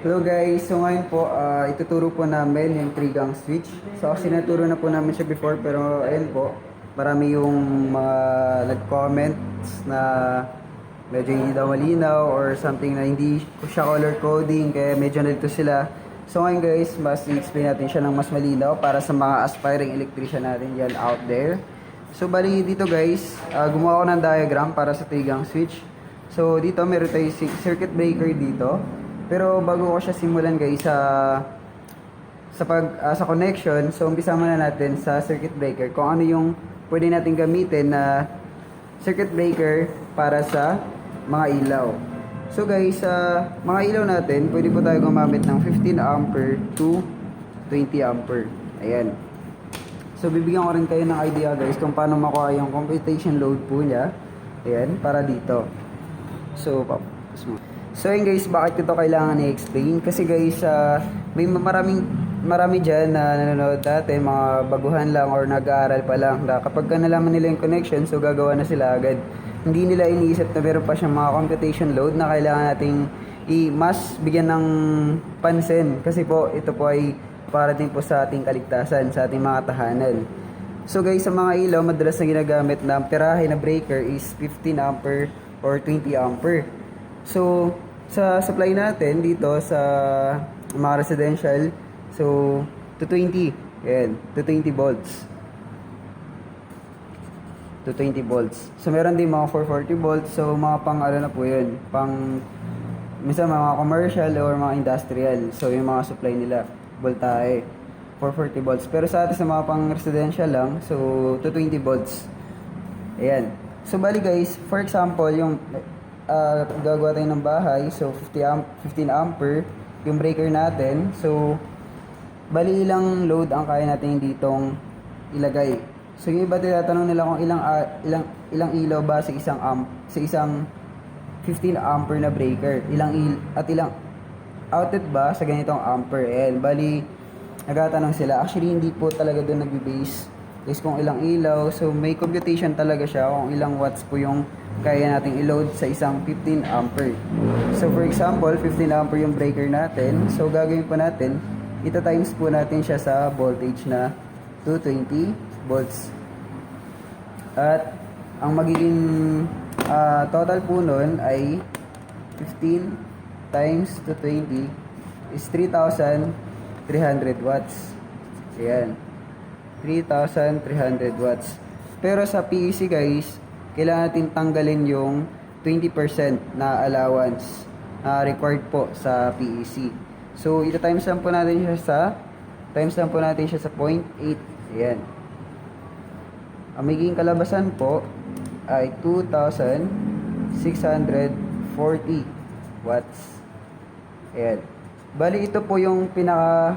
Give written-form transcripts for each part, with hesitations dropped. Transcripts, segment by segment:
Hello guys, so ngayon po ituturo po namin yung 3-gang switch. So actually naturo na po namin siya before pero ayun po, marami yung mga nag-comments na medyo hindi daw malinaw or something na hindi ko siya color coding kaya medyo nalito sila. So ngayon guys, mas i-explain natin siya ng mas malinaw para sa mga aspiring electrician natin yan out there. So bali dito guys, gumawa ko ng diagram para sa 3-gang switch. So dito meron tayong circuit breaker dito. Pero bago ko siya simulan guys sa connection, so umpisa muna natin sa circuit breaker kung ano yung pwede natin gamitin na circuit breaker para sa mga ilaw. So guys, sa mga ilaw natin, pwede po tayo gumamit ng 15 ampere to 20 ampere. Ayan. So bibigyan ko rin kayo ng idea guys kung paano makuha yung computation load po niya. Ayan, para dito. So yun guys, bakit ito kailangan i-explain? Kasi guys, may marami dyan na nanonood dati, mga baguhan lang or nag-aaral pa lang. Na kapag ka nalaman nila yung connection, so gagawa na sila agad. Hindi nila iniisip na meron pa siyang mga computation load na kailangan nating mas bigyan ng pansin. Kasi po, ito po ay para din po sa ating kaligtasan, sa ating mga tahanan. So guys, sa mga ilaw, madalas na ginagamit na pirahe na breaker is 15 ampere or 20 ampere. So, sa supply natin dito sa mga residential, so, 220. Ayan, 220 volts. 220 volts. So, meron din mga 440 volts. So, mga pang ano na po yun. Pang, minsan mga commercial or mga industrial. So, yung mga supply nila, voltahe. 440 volts. Pero sa atin sa mga pang residential lang, so, 220 volts. Ayan. So, bali guys, for example, yung gagawa tayo ng bahay, so 15 ampere yung breaker natin. So bali ilang load ang kaya natin ditong ilagay. So yung iba tinatanong nila kung ilang ilaw ba sa isang 15 ampere na breaker, ilang outlet ba sa ganitong ampere. And bali nagtatanong sila, actually hindi po talaga doon nagbe-base is kung ilang ilaw. So may computation talaga siya kung ilang watts po yung kaya nating i-load sa isang 15 ampere. So for example, 15 ampere yung breaker natin. So gagawin po natin, ita-times po natin siya sa voltage na 220 volts. At ang magiging total po nun ay 15 times 220 is 3,300 watts. Ayan. 3,300 watts. Pero sa PEC guys, kailangan natin tanggalin yung 20% na allowance na required po sa PEC. So, ita-times lang po natin siya sa 0.8. Ayan. Ang magiging kalabasan po ay 2,640 watts. Ayan. Bali, ito po yung pinaka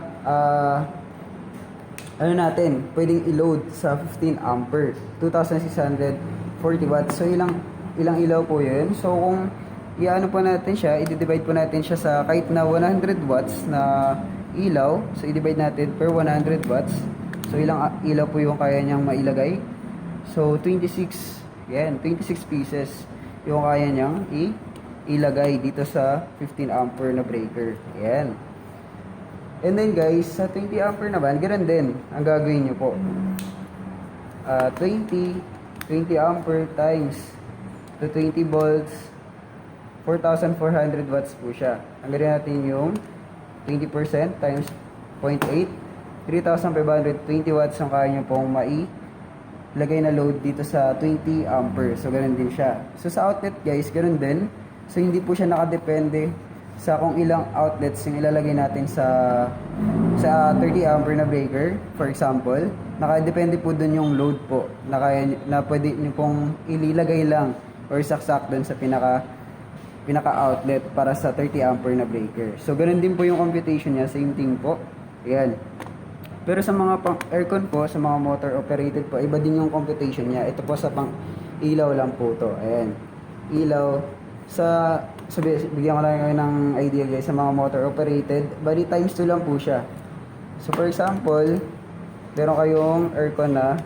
natin, pwedeng i-load sa 15 ampere, 2,640 watts. So, ilang ilaw po yun. So, kung i-ano po natin siya, i-divide po natin siya sa kahit na 100 watts na ilaw. So, i-divide natin per 100 watts. So, ilang ilaw po yung kaya niyang mailagay. So, 26, yan, 26 pieces yung kaya niyang ilagay dito sa 15 ampere na breaker. Yan. And then guys, sa 20 ampere naman, ganoon din ang gagawin nyo po. 20 ampere times 220 volts, 4,400 watts po siya. Ang gawin natin yung 20% times 0.8, 3,520 watts ang kaya nyo pong mailagay na load dito sa 20 ampere. So, ganoon din siya. So, sa outlet guys, ganoon din. So, hindi po siya nakadepende sa kung ilang outlets yung ilalagay natin sa 30 ampere na breaker, for example. Nakadepende po dun yung load po na pwede nyo pong ililagay lang or saksak dun sa pinaka outlet para sa 30 ampere na breaker. So ganun din po yung computation niya, same thing po. Ayan. Pero sa mga pang aircon po, sa mga motor operated po, iba din yung computation niya. Ito po sa pang ilaw lang po to. Ayan. Ilaw bigyan ko lang kayo ng idea guys sa mga motor operated, bali times 2 lang po siya. So for example, meron kayong aircon na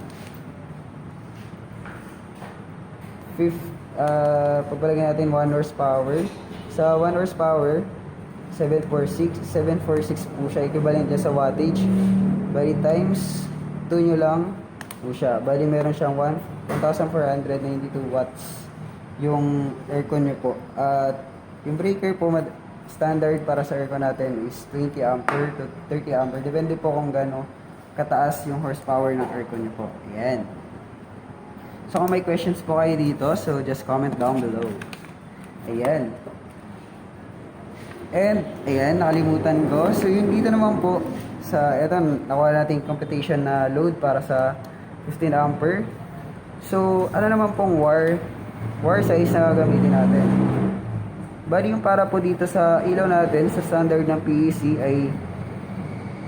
pagpalagyan natin 1 horsepower. Sa 1 horsepower, 746 po siya, equivalent niya sa wattage. Bali times 2 nyo lang po siya. Bali meron siyang 1,492 watts yung aircon nyo po. At yung breaker po, standard para sa aircon natin is 20 ampere to 30 ampere. Depende po kung gaano kataas yung horsepower ng aircon nyo po. Ayan. So kung may questions po kayo dito, so just comment down below. Ayan. And, ayan, nakalimutan ko. So, yung dito naman po, ito, nakuha natin computation na load para sa 15 ampere. So, ano naman pong wire size na gagamitin natin. Bali, yung para po dito sa ilaw natin, sa standard ng PEC ay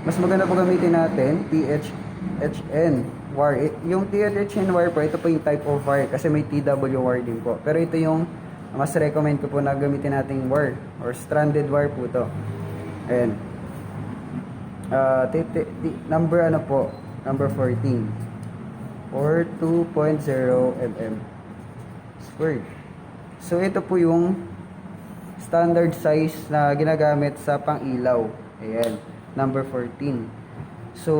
mas maganda po gamitin natin, THN wire. Yung THN wire po, ito po yung type of wire kasi may TW wire din po. Pero ito yung mas recommend ko po na gamitin nating wire or stranded wire po to. Ayan. Number ano po? Number 14 or 2.0 mm squared. So ito po yung standard size na ginagamit sa pang-ilaw. Ayan, number 14. So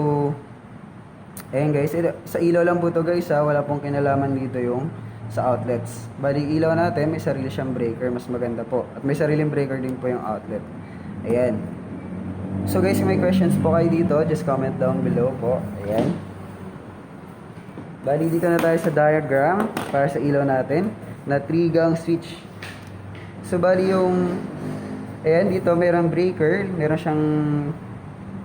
ayan guys, sa ilaw lang po to guys ha, wala pong kinalaman dito yung sa outlets. Bali, ilaw natin, may sarili siyang breaker, mas maganda po. At may sariling breaker din po yung outlet. Ayan. So guys, kung may questions po kayo dito, just comment down below po. Ayan. Bali, dito na tayo sa diagram para sa ilaw natin na 3-gang switch. So bali yung, ayan, dito mayroong breaker, meron siyang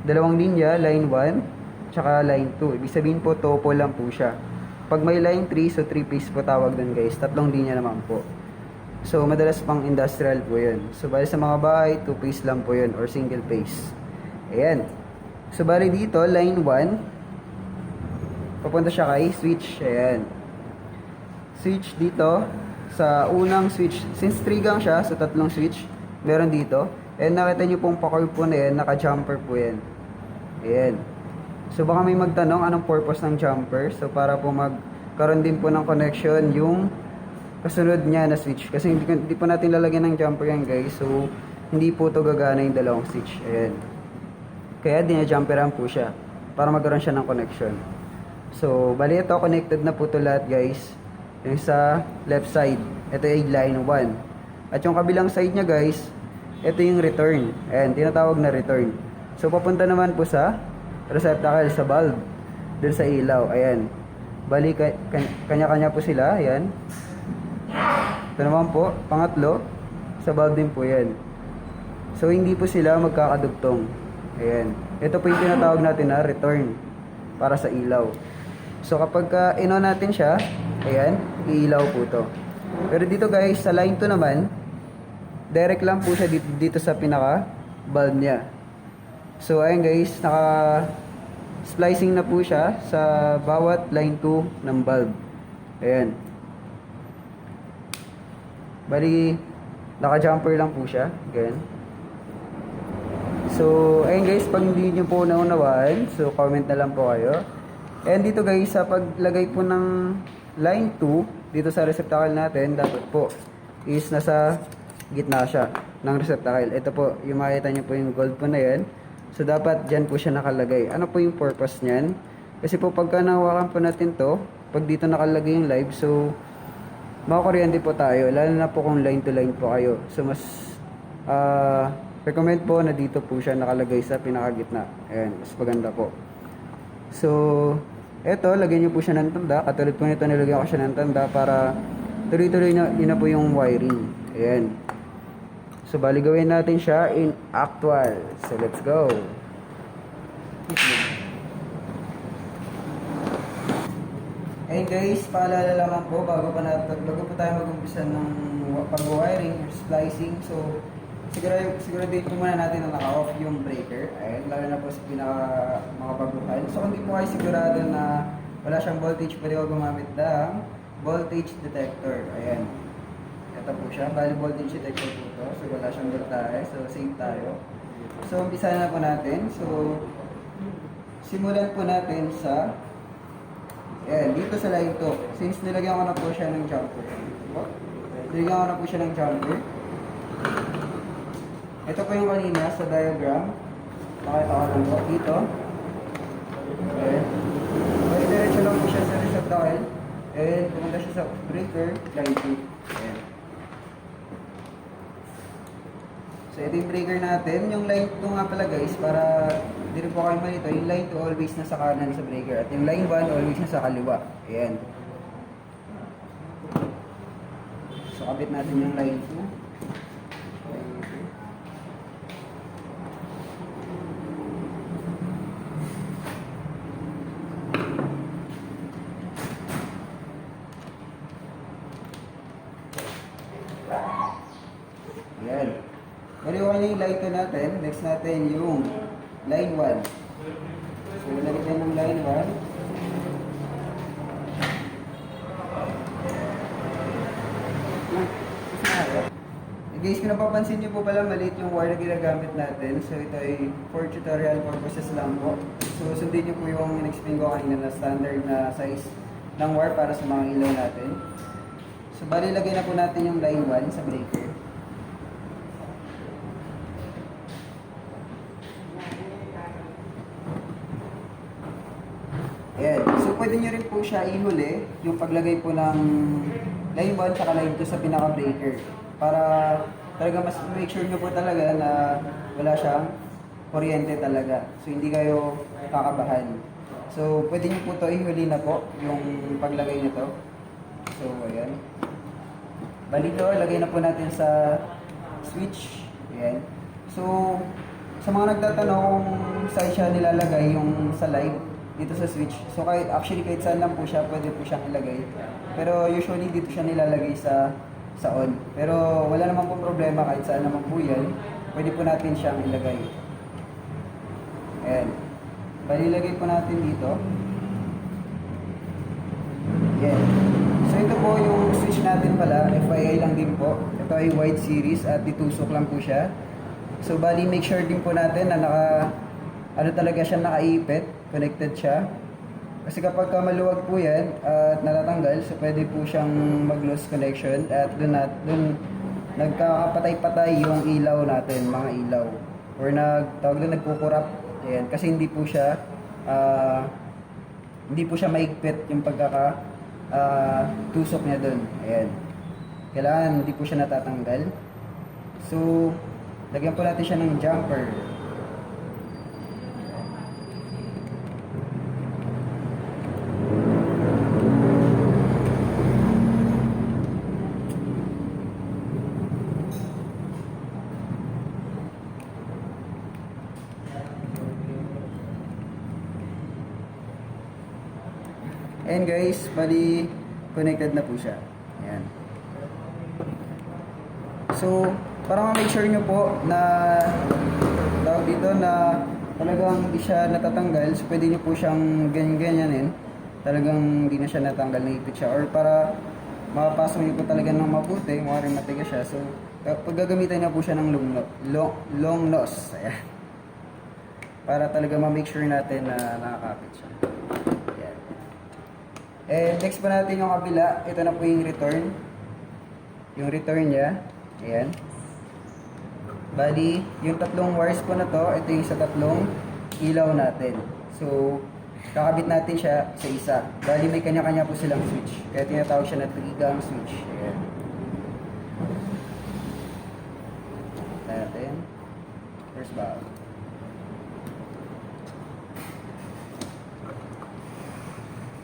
dalawang linya, line 1, tsaka line 2. Ibig sabihin po, topo lang po siya. Pag may line 3, so 3-phase po tawag dun guys. 3 linya naman po. So, madalas pang industrial po yun. So, bali sa mga bahay, 2-phase lang po yun or single phase. Ayan. So, bali dito, line 1. Papunta siya kay switch. Ayan. Switch dito. Sa unang switch. Since 3-gang siya, so 3 switch. Meron dito. And nakita nyo pong pa-curve po na yan. Naka-jumper po yan. Ayan. So baka may magtanong anong purpose ng jumper. So para po magkaroon din po ng connection yung kasunod niya na switch. Kasi hindi po natin lalagyan ng jumper yan guys. So hindi po to gagana yung dalawang switch. Ayan. Kaya dinajumperan po siya para magkaroon siya ng connection. So bali ito connected na po to lahat guys. Yung sa left side. Ito ay line 1. At yung kabilang side niya guys, ito yung return. Ayan, tinatawag na return. So papunta naman po sa receptacle sa bulb dun sa ilaw. Ayan. Bali, kanya-kanya po sila. Ayan. Ito naman po, pangatlo, sa bulb din po yan. So, hindi po sila magkakadugtong. Ayan. Ito po yung tinatawag natin na return para sa ilaw. So, kapag in-on natin siya, ayan, iilaw po to. Pero dito guys, sa line 2 naman, direct lang po siya dito sa pinaka bulb niya. So, ayan guys, naka-splicing na po siya sa bawat line 2 ng bulb. Ayan. Bali, naka-jumper lang po siya. Ayan. So, ayan guys, pag hindi nyo po naunawaan, so comment na lang po kayo. And dito guys, sa paglagay po ng line 2, dito sa receptacle natin, dapat po is nasa gitna siya ng receptacle. Ito po, yung makita nyo po yung gold po na yan. So, dapat dyan po siya nakalagay. Ano po yung purpose niyan? Kasi po, pagka nahawakan po natin to, pag dito nakalagay yung live, so, makakuryente po tayo. Lalo na po kung line to line po kayo. So, mas, recommend po na dito po siya nakalagay sa pinakagitna. Ayan, mas maganda po. So, eto, lagyan nyo po siya ng tanda. Katulad po nito, nilagyan ko siya ng tanda para tuloy-tuloy na, yun na po yung wiring. Ayan. So, bali gawin natin siya in actual. So, let's go. Ayun guys, paalala lamang po bago po tayo mag-umpisa ng pag-wiring or splicing. So, siguraduhin po muna natin na naka-off yung breaker. Ayun, lalo na po sa mga pagbukan. So, kung di po kayo sigurado na wala siyang voltage, pwede ko gumamit ng voltage detector. Ayan. Ito po siya. Bali voltage detector po ito. So, wala siyang voltage. So, save tayo. So, umpisa na po natin. So, simulan po natin sa dito sa line 2. Since nilagyan ko na po siya ng jumper. Nilagyan ko na po siya ng jumper. Ito po yung kanina sa diagram. Nakita ko lang po dito. Okay. So, diretso lang po siya sa reset dial. And pumunta siya sa breaker, line 2. Ayan. So, ito yung breaker natin. Yung line 2 nga pala guys, para hindi rin po kayo malito, yung line 2 always nasa kanan sa breaker. At yung line 1 always nasa kaliwa. Ayan. So, kabit natin yung line 2. Ayan. Bali okay na yung line 2 natin. Next natin yung line 1. So, lagyan tayo ng line 1. Guys, kung napapansin nyo po pala, maliit yung wire na ginagamit natin. So, ito ay for tutorial purposes lang po. So, sundin nyo po yung in-explain ko kanina na standard na size ng wire para sa mga ilaw natin. So, bali lagay na po natin yung line 1 sa breaker. Ayan. So, pwede nyo rin po siya ihuli yung paglagay po ng line 1 at line 2 sa pinaka-breaker. Para talaga mas make sure nyo po talaga na wala siyang kuryente talaga. So, hindi kayo kakabahan. So, pwede nyo po ito ihuli na po yung paglagay nito. So, ayan. Bali ito, lagay na po natin sa switch. Ayan. So, sa mga nagtatanong kung saan siya nilalagay yung sa live, dito sa switch. So kahit saan lang po siya, pwede po siyang ilagay. Pero usually dito siya nilalagay sa on. Pero wala naman po problema kahit saan naman po yan. Pwede po natin siyang ilagay. Ayan. Balilagay po natin dito. Ayan. So ito po yung switch natin pala. FYI lang din po. Ito ay wide series at ditusok lang po siya. So bali make sure din po natin na talaga siya nakaipit. Connected siya. Kasi kapag maluwag po yan at natatanggal, so pwede po siyang mag-lose connection at doon nagkakapatay-patay yung ilaw natin, mga ilaw. Or nagkukurap. Ayan, kasi hindi po siya maigpit yung tusok niya doon. Ayan. Kailangan hindi po siya natatanggal. So, lagyan po natin siya ng jumper. And guys, bali connected na po siya. Ayan. So, para ma-make sure nyo po na tawag dito na talagang hindi siya natatanggal, so pwede nyo po siyang ganyan-ganyanin. Talagang hindi na siya natanggal, naipit siya. Or para makapasok nyo po talaga ng mabuti, maaaring matigas siya. So, pag gagamitan nyo po siya ng long nose. Ayan. Para talaga ma-make sure natin na nakakapit siya. And next pa natin yung kabila. Ito na po yung return. Yung return niya. Ayan. Bali, yung tatlong wires po na to, ito yung sa tatlong ilaw natin. So, kakabit natin siya sa isa. Bali, may kanya-kanya po silang switch. Kaya tinatawag siya na trigang switch. Ayan. Natin. First valve.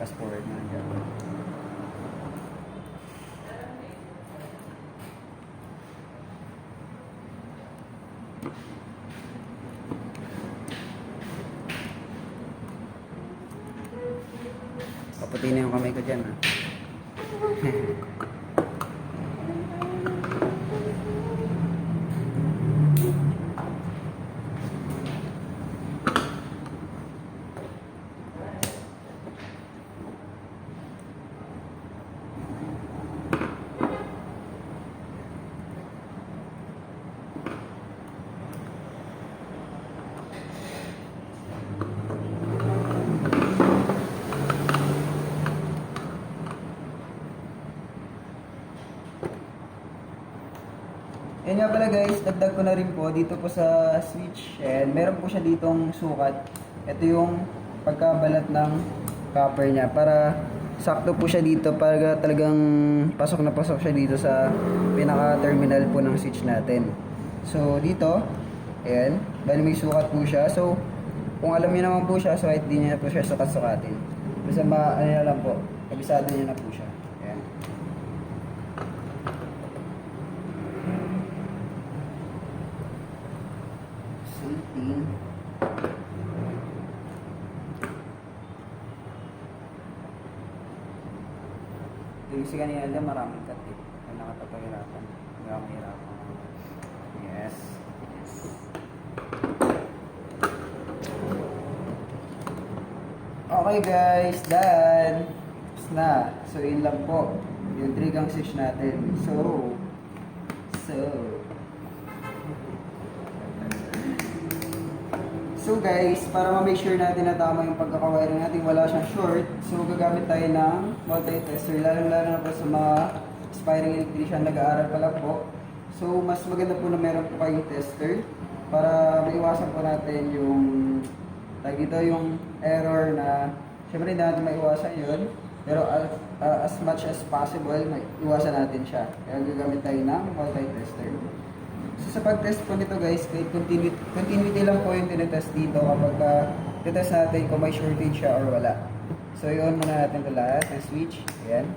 Fast forward na dyan. Paputi na yung kamay ko dyan, ha. Yan nga pala guys, dagdag ko na rin po dito po sa switch. And meron po siya ditong sukat. Ito yung pagkabalat ng copper niya para sakto po siya dito para talagang pasok na pasok siya dito sa pinaka-terminal po ng switch natin. So dito, ayan, bali may sukat po siya. So kung alam niyo naman po siya, so kahit di niya na po siya sukat-sukatin. Basta ano na lang po, kabisado niya na po siya. Ayan. Safety. Kasi kanina dyan maraming katik. Kaya nakatapahirapan. Nakahirapan. Yes. Okay guys, done. Tapos na. So yun lang po. Yung 3-gang switch natin. So guys, para ma-make sure natin na tama yung pagkakawiring natin, wala siyang short. So gagamit tayo ng multi-tester, lalo-lalo na po sa mga aspiring electrician nag-aaral pa lang po. So mas maganda po na meron po kayong tester para maiwasan po natin yung yung error na syempre hindi natin maiwasan yun. Pero as much as possible, iwasan natin siya. Kaya gagamit tayo ng multi-tester. So sa pag-test po nito guys, continuity lang po yung tinetest dito kapag titest natin kung may shortage siya or wala. So i-on muna natin ito lahat ng switch. Ayan.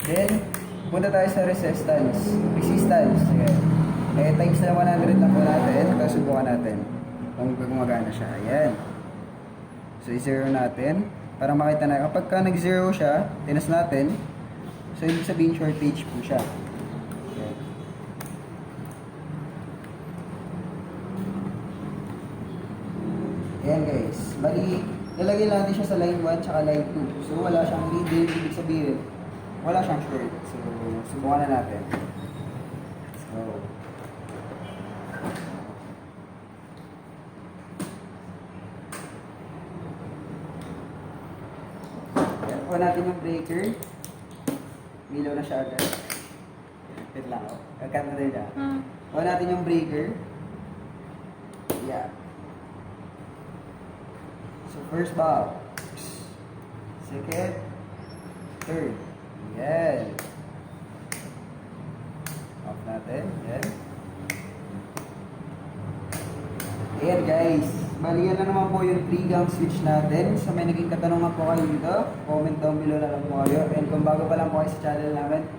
Then, punta tayo sa resistance. Ayan. Eh, times na 100 lang po natin. Tapos subukan natin kung gumagana siya. Ayan. So i-zero natin para makita na kapag nag-zero siya, tinest natin. So ibig sabihin shortage po siya. Ayan guys, bali, lalagay natin siya sa line 1 tsaka line 2. So wala siyang reading, ibig sabihin, wala siyang short. So, subukan na natin. So, ayan po natin yung breaker. Milaw na siya agad. Wait lang ako. Agad na rin siya. Kuha natin yung breaker. Yeah. So first box, second, third. Yan. Off natin. Yan. Ayan guys. Bali yan na naman po yung 3-gang switch natin. So may naging katanungan po kayo dito, comment down below na lang po kayo. And kung bago pa lang po kayo sa channel namin,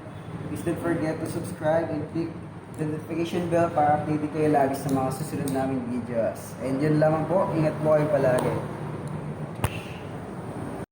please don't forget to subscribe and click the notification bell para update kayo lagi sa mga susunod naming videos. And yun lamang po. Ingat po kayo palagi.